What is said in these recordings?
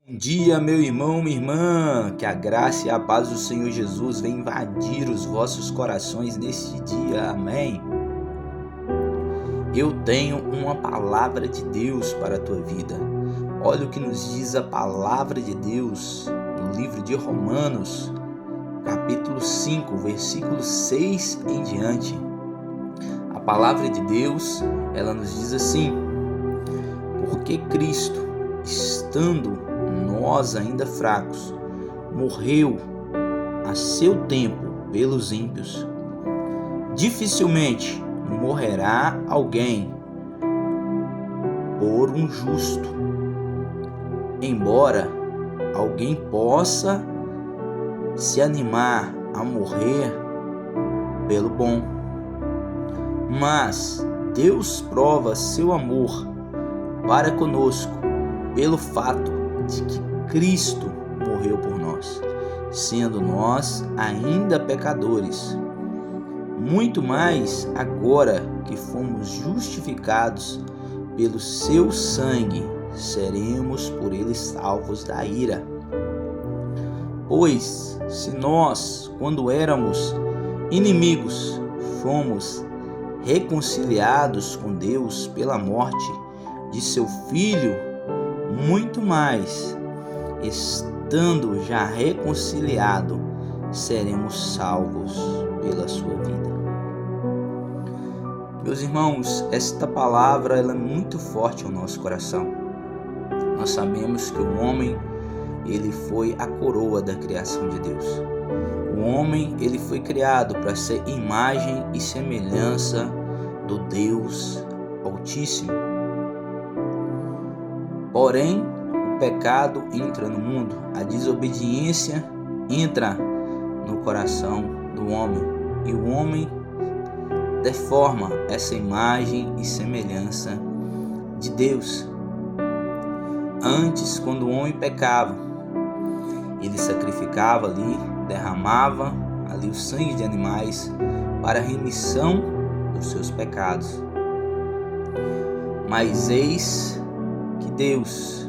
Bom dia, meu irmão, minha irmã, que a graça e a paz do Senhor Jesus venham invadir os vossos corações neste dia, amém? Eu tenho uma palavra de Deus para a tua vida. Olha o que nos diz a palavra de Deus no livro de Romanos, capítulo 5, versículo 6 em diante. A palavra de Deus, ela nos diz assim: porque Cristo, estando nós ainda fracos, morreu a seu tempo pelos ímpios. Dificilmente morrerá alguém por um justo, embora alguém possa se animar a morrer pelo bom. Mas Deus prova seu amor para conosco pelo fato de que Cristo morreu por nós, sendo nós ainda pecadores. Muito mais agora que fomos justificados pelo seu sangue, seremos por ele salvos da ira. Pois, se nós, quando éramos inimigos, fomos reconciliados com Deus pela morte de seu Filho, muito mais, estando já reconciliado, seremos salvos pela sua vida. Meus irmãos, esta palavra ela é muito forte ao nosso coração. Nós sabemos que o homem ele foi a coroa da criação de Deus. O homem ele foi criado para ser imagem e semelhança do Deus Altíssimo. Porém, o pecado entra no mundo, a desobediência entra no coração do homem e o homem deforma essa imagem e semelhança de Deus. Antes, quando o homem pecava, ele sacrificava ali, derramava ali o sangue de animais para a remissão dos seus pecados. Mas eis que Deus,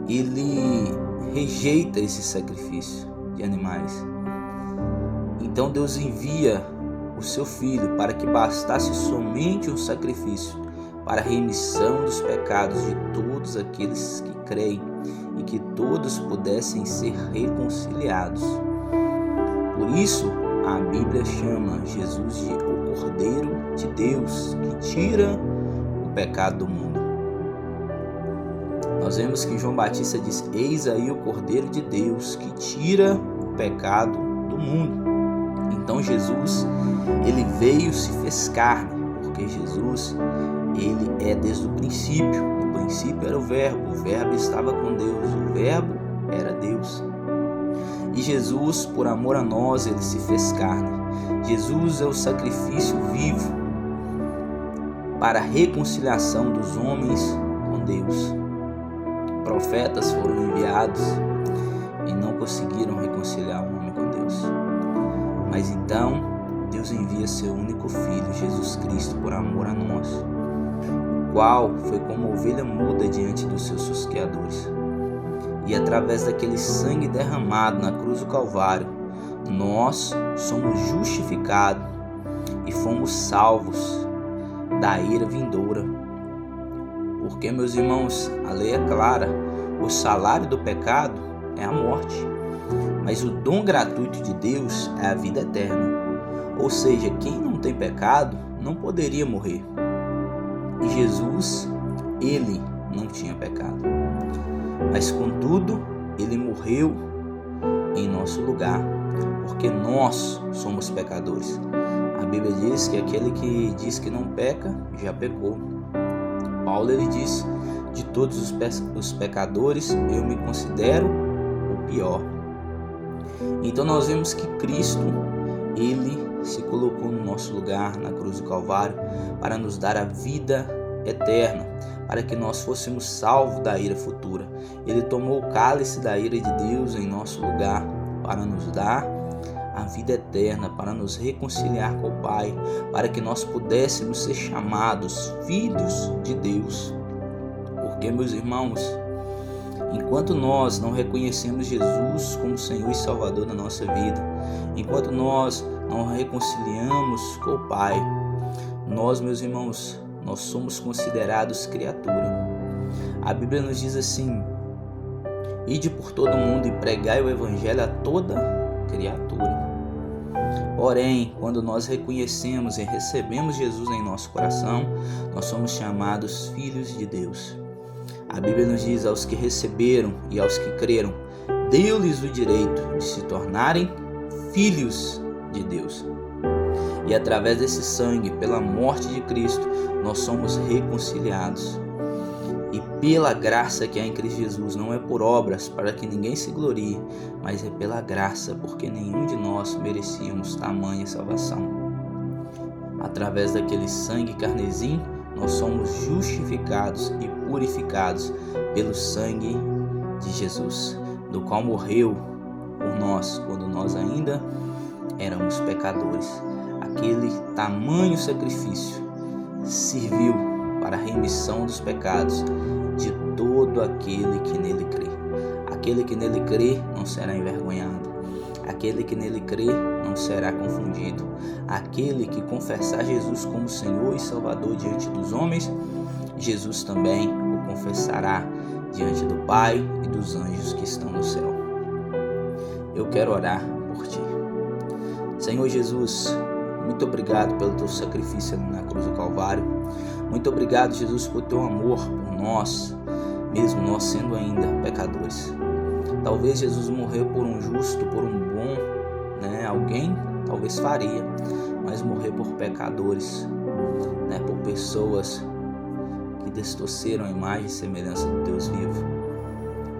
ele rejeita esse sacrifício de animais. Então Deus envia o seu Filho para que bastasse somente um sacrifício para a remissão dos pecados de todos aqueles que creem e que todos pudessem ser reconciliados. Por isso, a Bíblia chama Jesus de o Cordeiro de Deus que tira o pecado do mundo. Nós vemos que João Batista diz: eis aí o Cordeiro de Deus que tira o pecado do mundo. Então Jesus, ele veio, se fez carne, porque Jesus, ele é desde o princípio. No princípio era o Verbo estava com Deus, o Verbo era Deus. E Jesus, por amor a nós, ele se fez carne. Jesus é o sacrifício vivo para a reconciliação dos homens com Deus. Profetas foram enviados e não conseguiram reconciliar o homem com Deus. Mas então, Deus envia seu único Filho, Jesus Cristo, por amor a nós, o qual foi como ovelha muda diante dos seus tosqueadores. E através daquele sangue derramado na cruz do Calvário, nós somos justificados e fomos salvos da ira vindoura. Porque, meus irmãos, a lei é clara, o salário do pecado é a morte, mas o dom gratuito de Deus é a vida eterna. Ou seja, quem não tem pecado não poderia morrer. E Jesus, ele não tinha pecado. Mas contudo, ele morreu em nosso lugar, porque nós somos pecadores. A Bíblia diz que aquele que diz que não peca, já pecou. Paulo ele diz: de todos os pecadores eu me considero o pior. Então nós vemos que Cristo, ele se colocou no nosso lugar na cruz do Calvário para nos dar a vida eterna, para que nós fôssemos salvos da ira futura. Ele tomou o cálice da ira de Deus em nosso lugar para nos dar a vida eterna, para nos reconciliar com o Pai, para que nós pudéssemos ser chamados filhos de Deus. Porque, meus irmãos, Enquanto nós não reconhecemos Jesus como Senhor e Salvador da nossa vida, enquanto nós não reconciliamos com o Pai, nós, meus irmãos, nós somos considerados criatura. A Bíblia nos diz assim: ide por todo mundo e pregai o Evangelho a toda criatura. Porém, quando nós reconhecemos e recebemos Jesus em nosso coração, nós somos chamados filhos de Deus. A Bíblia nos diz: aos que receberam e aos que creram, deu-lhes o direito de se tornarem filhos de Deus. E através desse sangue, pela morte de Cristo, nós somos reconciliados. E pela graça que há em Cristo Jesus, não é por obras para que ninguém se glorie, mas é pela graça, porque nenhum de nós merecíamos tamanha salvação. Através daquele sangue carmesim, nós somos justificados e purificados pelo sangue de Jesus, do qual morreu por nós quando nós ainda éramos pecadores. Aquele tamanho sacrifício serviu para a remissão dos pecados de todo aquele que nele crê. Aquele que nele crê não será envergonhado. Aquele que nele crê não será confundido. Aquele que confessar Jesus como Senhor e Salvador diante dos homens, Jesus também o confessará diante do Pai e dos anjos que estão no céu. Eu quero orar por ti. Senhor Jesus, muito obrigado pelo teu sacrifício na cruz do Calvário. Muito obrigado, Jesus, por teu amor por nós, mesmo nós sendo ainda pecadores. Talvez Jesus morreu por um justo, por um bom, alguém talvez faria, mas morrer por pecadores, por pessoas que distorceram a imagem e semelhança do Deus vivo,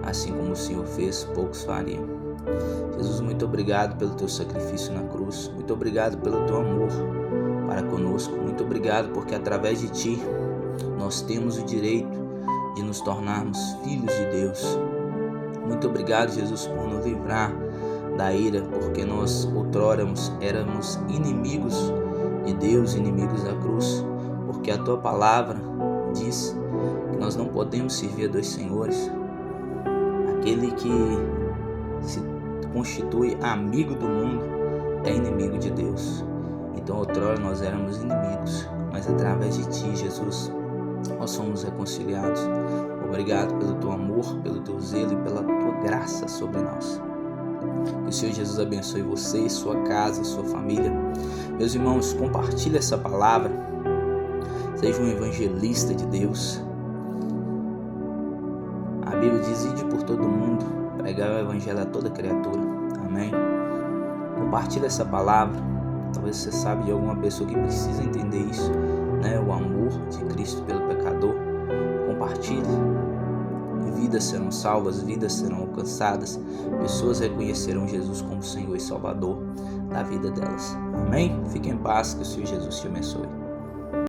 assim como o Senhor fez, poucos fariam. Jesus, muito obrigado pelo teu sacrifício na cruz, muito obrigado pelo teu amor para conosco, muito obrigado porque através de ti nós temos o direito de nos tornarmos filhos de Deus. Muito obrigado, Jesus, por nos livrar da ira, porque nós outrora éramos inimigos de Deus, inimigos da cruz, porque a tua palavra diz que nós não podemos servir a dois senhores. Aquele que se constitui amigo do mundo é inimigo de Deus. Então outrora nós éramos inimigos, mas através de ti, Jesus, nós somos reconciliados. Obrigado pelo teu amor, pelo teu zelo e pela tua graça sobre nós. Que o Senhor Jesus abençoe você, sua casa e sua família. Meus irmãos, compartilhe essa palavra. Seja um evangelista de Deus. A Bíblia diz: ide por todo mundo, pregar o evangelho a toda criatura. Amém? Compartilhe essa palavra. Talvez você saiba de alguma pessoa que precisa entender isso, o amor de Cristo pelo pecador. Compartilhe. Vidas serão salvas, vidas serão alcançadas, pessoas reconhecerão Jesus como Senhor e Salvador da vida delas. Amém? Fique em paz, que o Senhor Jesus te abençoe.